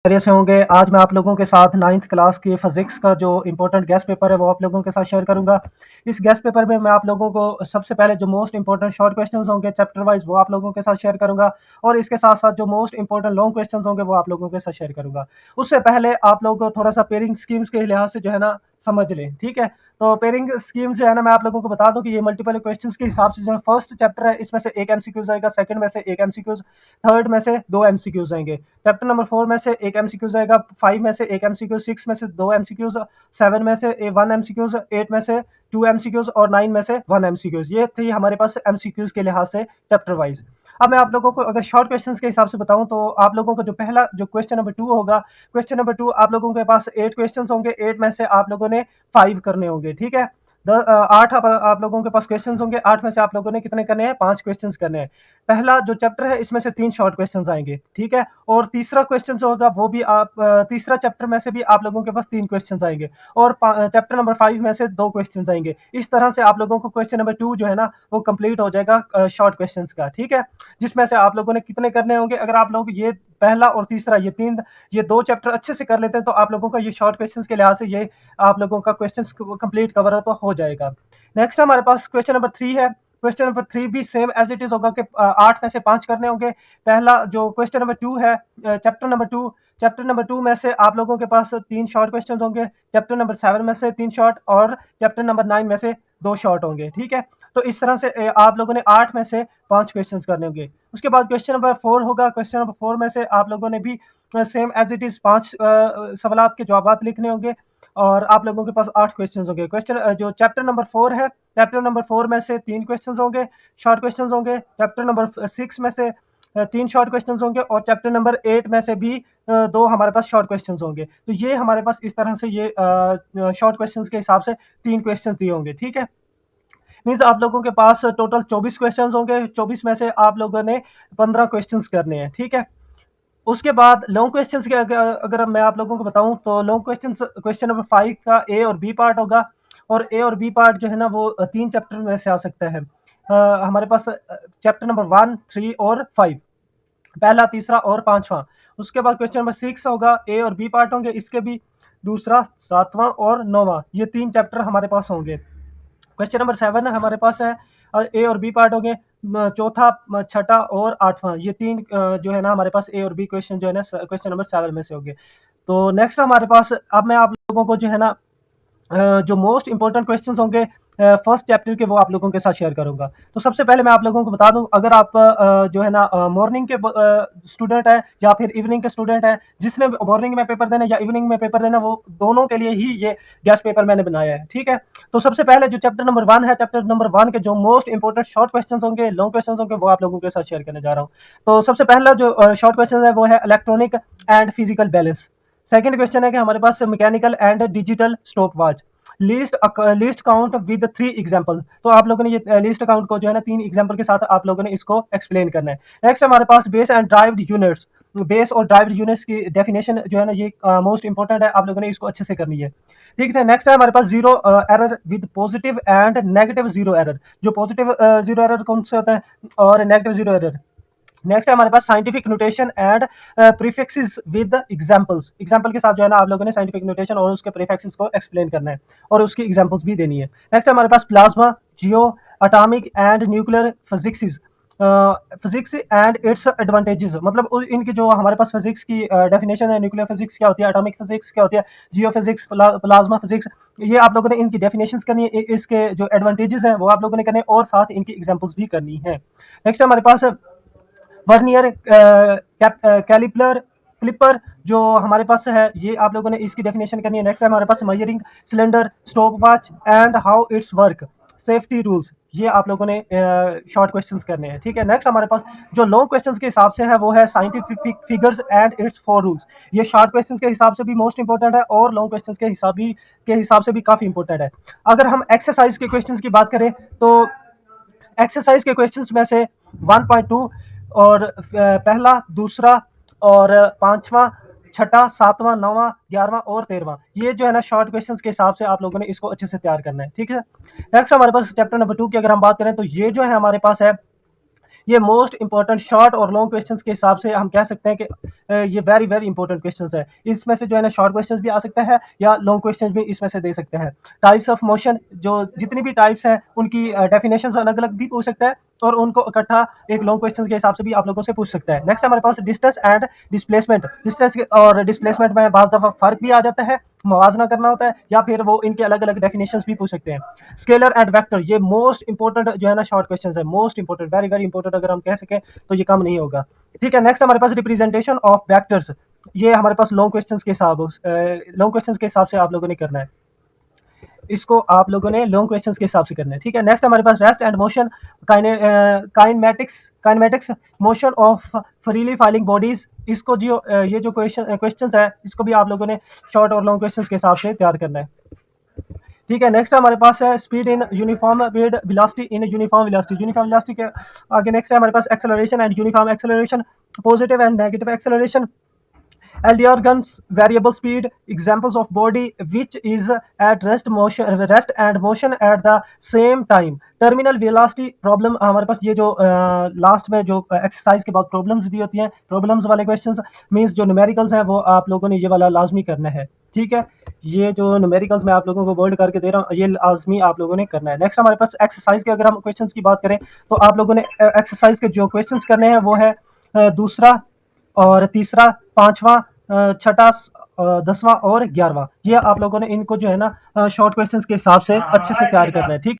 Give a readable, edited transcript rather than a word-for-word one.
खैरियत से होंगे। आज मैं आप लोगों के साथ 9th क्लास की फिज़िक्स का जो इम्पोर्टेंट गेस्ट पेपर है वो आप लोगों के साथ शेयर करूँगा। इस गेस्ट पेपर में मैं आप लोगों को सबसे पहले जो मोस्ट इम्पोर्टेंट शॉर्ट क्वेश्चंस होंगे चैप्टर वाइज़ वो आप लोगों के साथ शेयर करूँगा और इसके साथ-साथ जो मोस्ट इम्पोर्टेंट लॉन्ग क्वेश्चंस होंगे वो आप लोगों के साथ शेयर करूँगा। उससे पहले आप लोगों को थोड़ा-सा पेयरिंग स्कीम्स के लिहाज से जो है ना समझ लें, ठीक है? तो पेयरिंग स्कीम जो है ना मैं आप लोगों को बता दूँ कि ये मल्टीपल क्वेश्चंस के हिसाब से जो है फर्स्ट चैप्टर है इसमें से 1 एमसीक्यूज़ आएगा, सेकंड में से 1 एमसीक्यूज़, थर्ड में से 2 एमसीक्यूज़ आएँगे। चैप्टर नंबर 4 में से 1 एमसीक्यूज़ आएगा, 5 में से 1 एमसीक्यू, 6 में से 2 एमसीक्यूज़, 7 में से 1 एमसीक्यूज़, 8 में से 2 एमसीक्यूज़ और 9 में से 1 एमसीक्यूज़। ये थी हमारे पास एमसीक्यूज़ के लिहाज से चैप्टर वाइज़। अब मैं आप लोगों को अगर शॉर्ट क्वेश्चंस के हिसाब से बताऊँ तो आप लोगों को जो पहला जो क्वेश्चन नंबर 2 होगा, क्वेश्चन नंबर 2 आप लोगों के पास 8 क्वेश्चंस होंगे, 8 में से आप लोगों ने 5 करने होंगे, ठीक है? 8 आप लोगों के पास क्वेश्चंस होंगे, 8 में से आप लोगों ने कितने करने हैं? 5 क्वेश्चंस करने हैं। पहला जो चैप्टर है इसमें से 3 शॉर्ट क्वेश्चंस आएँगे, ठीक है? और तीसरा क्वेश्चन जो होगा वो भी तीसरा चैप्टर में से भी आप लोगों के पास 3 क्वेश्चंस आएँगे और चैप्टर नंबर 5 में से 2 क्वेश्चंस आएँगे। इस तरह से आप लोगों को क्वेश्चन नंबर 2 जो है ना वो कंप्लीट हो जाएगा शॉर्ट क्वेश्चंस का, ठीक है? जिसमें से आप लोगों ने कितने करने होंगे? अगर आप लोग ये पहला और तीसरा ये 2 चैप्टर अच्छे से कर लेते हैं तो आप लोगों का ये शॉर्ट क्वेश्चंस के लिहाज से ये आप लोगों का क्वेश्चंस कंप्लीट कवर अप हो जाएगा। नेक्स्ट हमारे पास क्वेश्चन नंबर 3 है। क्वेश्चन नंबर 3 भी सेम एज़ इट इज़ होगा कि 8 में से 5 करने होंगे। पहला जो क्वेश्चन नंबर 2 है चैप्टर नंबर 2 में से आप लोगों के पास 3 शॉर्ट क्वेश्चंस होंगे। चैप्टर नंबर 7 में से 3 शॉर्ट और चैप्टर नंबर 9 में से 2 शॉर्ट होंगे, ठीक है? तो इस तरह से आप लोगों ने 8 में से 5 क्वेश्चंस करने होंगे। उसके बाद क्वेश्चन नंबर 4 होगा। क्वेश्चन नंबर 4 में से आप लोगों ने भी सेम एज़ इट इज़ 5 सवालात के जवाबात लिखने होंगे और आप लोगों के पास 8 क्वेश्चंस होंगे। जो चैप्टर नंबर 4 है, चैप्टर नंबर 4 में से 3 क्वेश्चंस होंगे, शॉर्ट क्वेश्चंस होंगे। चैप्टर नंबर 6 में से 3 शॉर्ट क्वेश्चंस होंगे और चैप्टर नंबर 8 में से भी 2 हमारे पास शॉर्ट क्वेश्चंस होंगे। तो ये हमारे पास इस तरह से ये शॉर्ट क्वेश्चंस के हिसाब से 3 क्वेश्चंस दिए होंगे, ठीक है? मीन्स आप लोगों के पास टोटल 24 क्वेश्चंस होंगे, 24 में से आप लोगों ने 15 क्वेश्चंस करने हैं, ठीक है? उसके बाद लॉन्ग क्वेश्चंस के अगर मैं आप लोगों को बताऊँ तो लॉन्ग क्वेश्चंस क्वेश्चन नंबर 5 का ए और बी पार्ट होगा और ए और बी पार्ट जो है ना वो 3 चैप्टर में से आ सकता है। हमारे पास चैप्टर नंबर 1, 3 और 5 पहला, तीसरा और 5वाँ। उसके बाद क्वेश्चन नंबर 6 होगा, ए और बी पार्ट होंगे इसके भी, दूसरा, 7वाँ और 9वाँ ये 3 चैप्टर हमारे पास होंगे। क्वेश्चन नंबर 7 हमारे पास है ए और बी पार्ट हो गए, चौथा, छठा और आठवां ये 3 जो है ना हमारे पास ए और बी क्वेश्चन जो है ना क्वेश्चन नंबर 7 में से हो गए। तो नेक्स्ट हमारे पास अब मैं आप लोगों को जो है ना जो मोस्ट इम्पोर्टेंट क्वेश्चंस होंगे फर्स्ट चैप्टर के वो आप लोगों के साथ शेयर करूँगा। तो सबसे पहले मैं आप लोगों को बता दूँ अगर आप जो है ना मॉर्निंग के स्टूडेंट हैं या फिर इवनिंग के स्टूडेंट हैं, जिसने मॉर्निंग में पेपर देना या इवनिंग में पेपर देना वो दोनों के लिए ही ये गेस्ट पेपर मैंने बनाया है, ठीक है? तो सबसे पहले जो चैप्टर नंबर 1 है, चैप्टर नंबर 1 के जो मोस्ट इम्पोर्टेंट शॉर्ट क्वेश्चंस होंगे, लॉन्ग क्वेश्चंस होंगे वो आप लोगों के साथ शेयर करने जा रहा हूँ। तो सबसे पहला जो शॉर्ट क्वेश्चन है वो है electronic and physical balance. Second question है कि हमारे पास mechanical and digital stopwatch. Least count with 3 example. तो आप लोगों ने ये लीस्ट काउंट को जो है ना 3 एग्जांपल के साथ आप लोगों ने इसको एक्सप्लेन करना है। नेक्स्ट हमारे पास base and derived units. Base और ड्राइव्ड यूनिट्स की डेफिनेशन जो है ना ये मोस्ट इंपॉर्टेंट है, आप लोगों ने इसको अच्छे से करनी है। ठीक है, नेक्स्ट है हमारे पास zero error with positive and negative zero error. जो पॉजिटिव जीरो एरर कौन से होता है और नेगेटिव जीरो एरर। नेक्स्ट है हमारे पास scientific notation and prefixes with examples. Example के साथ जो है ना आप लोगों ने साइंटिफिक नोटेशन और उसके प्रीफिक्सेस को एक्सप्लेन करना है और उसकी एग्जांपल्स भी देनी है। नेक्स्ट है हमारे पास plasma, geo, atomic and nuclear physics. Physics and its advantages, मतलब इनकी जो हमारे पास फिजिक्स की डेफिनेशन है, न्यूक्लियर फिजिक्स क्या होती है, एटॉमिक फिजिक्स क्या होती है, जियो फिजिक्स, प्लाज्मा फिजिक्स, ये आप लोगों ने इनकी डेफिनेशंस करनी है, इसके जो एडवांटेजेस हैं वो आप लोगों ने करने हैं और साथ इनकी एग्जांपल्स भी करनी है। नेक्स्ट हमारे पास वर्नियर कैलिपर क्लिपर जो हमारे पास है ये आप लोगों ने इसकी डेफिनेशन करनी है। नेक्स्ट है हमारे पास measuring cylinder, stop watch and how its work, safety rules, ये आप लोगों ने शॉर्ट क्वेश्चंस करने हैं, ठीक है। नेक्स्ट हमारे पास जो लॉन्ग क्वेश्चंस के हिसाब से है वो है scientific figures and it's four rules. ये शॉर्ट क्वेश्चंस के हिसाब से भी मोस्ट इंपॉर्टेंट है और लॉन्ग क्वेश्चंस के हिसाब से भी काफी इंपॉर्टेंट है। अगर हम एक्सरसाइज के क्वेश्चंस की बात करें तो एक्सरसाइज के क्वेश्चंस में से 1.2 और पहला, दूसरा और पांचवा, छठा, सातवां, नौवां, 11वां और 13वां ये जो है ना शॉर्ट क्वेश्चंस के हिसाब से आप लोगों ने इसको अच्छे से तैयार करना है, ठीक है। नेक्स्ट हमारे पास चैप्टर नंबर 2 की अगर हम बात करें तो ये जो है हमारे पास है ये मोस्ट इंपॉर्टेंट शॉर्ट और लॉन्ग क्वेश्चंस के हिसाब से हम कह सकते हैं कि ये वेरी वेरी इंपॉर्टेंट क्वेश्चंस है। इसमें से जो है ना शॉर्ट क्वेश्चंस भी आ सकते हैं या लॉन्ग क्वेश्चंस भी इसमें से दे सकते हैं। टाइप्स ऑफ मोशन, जो जितनी भी टाइप्स हैं उनकी डेफिनेशंस अलग अलग भी पूछ सकता है और उनको इकट्ठा एक लॉन्ग क्वेश्चन के हिसाब से भी आप लोगों से पूछ सकता है। नेक्स्ट हमारे पास डिस्टेंस एंड डिस्प्लेसमेंट। डिस्टेंस और डिस्प्लेसमेंट में बाज़ दफ़ा फ़र्क भी आ जाता है, मवाजना करना होता है या फिर वो इनके अलग अलग डेफिनेशंस भी पूछ सकते हैं। स्केलर एंड वेक्टर, ये मोस्ट इंपॉर्टेंट जो है ना शॉर्ट क्वेश्चन है, most important, very very important, अगर हम कह सकें तो ये कम नहीं होगा। ठीक है, नेक्स्ट हमारे पास रिप्रेजेंटेशन ऑफ वेक्टर्स। ये हमारे पास लॉन्ग क्वेश्चन के हिसाब से आप लोगों ने करना है, इसको आप लोगों ने लॉन्ग क्वेश्चंस के हिसाब से करना है। ठीक है, नेक्स्ट हमारे पास rest and motion, kinematics motion of freely falling bodies. इसको जो ये जो क्वेश्चन है इसको भी आप लोगों ने शॉर्ट और लॉन्ग क्वेश्चंस के हिसाब से तैयार करना है। ठीक है, नेक्स्ट हमारे पास है speed in uniform with velocity in uniform velocity. Uniform velocity के आगे नेक्स्ट है हमारे पास acceleration and uniform acceleration, positive and negative acceleration, Algorithms, variable speed, examples of body which is at rest and motion at the same time. Terminal velocity problem, हमारे पास ये जो last में जो एक्सरसाइज के बाद प्रॉब्लम्स भी होती हैं, प्रॉब्लम्स वाले क्वेश्चंस मींस जो न्यूमेरिकल्स हैं वो आप लोगों ने ये वाला लाजमी करना है। ठीक है, ये जो न्यूमेरिकल्स मैं आप लोगों को वर्ड करके दे रहा हूँ ये लाजमी आप लोगों ने करना है। नेक्स्ट हमारे पास एक्सरसाइज के अगर हम क्वेश्चंस की बात करें तो आप लोगों ने एक्सरसाइज के जो क्वेश्चंस करने हैं वो है दूसरा और तीसरा, पांचवा, छठा, 10वां और 11वां। ये आप लोगों ने इनको जो है ना शॉर्ट क्वेश्चंस के हिसाब से अच्छे से तैयार करना है। ठीक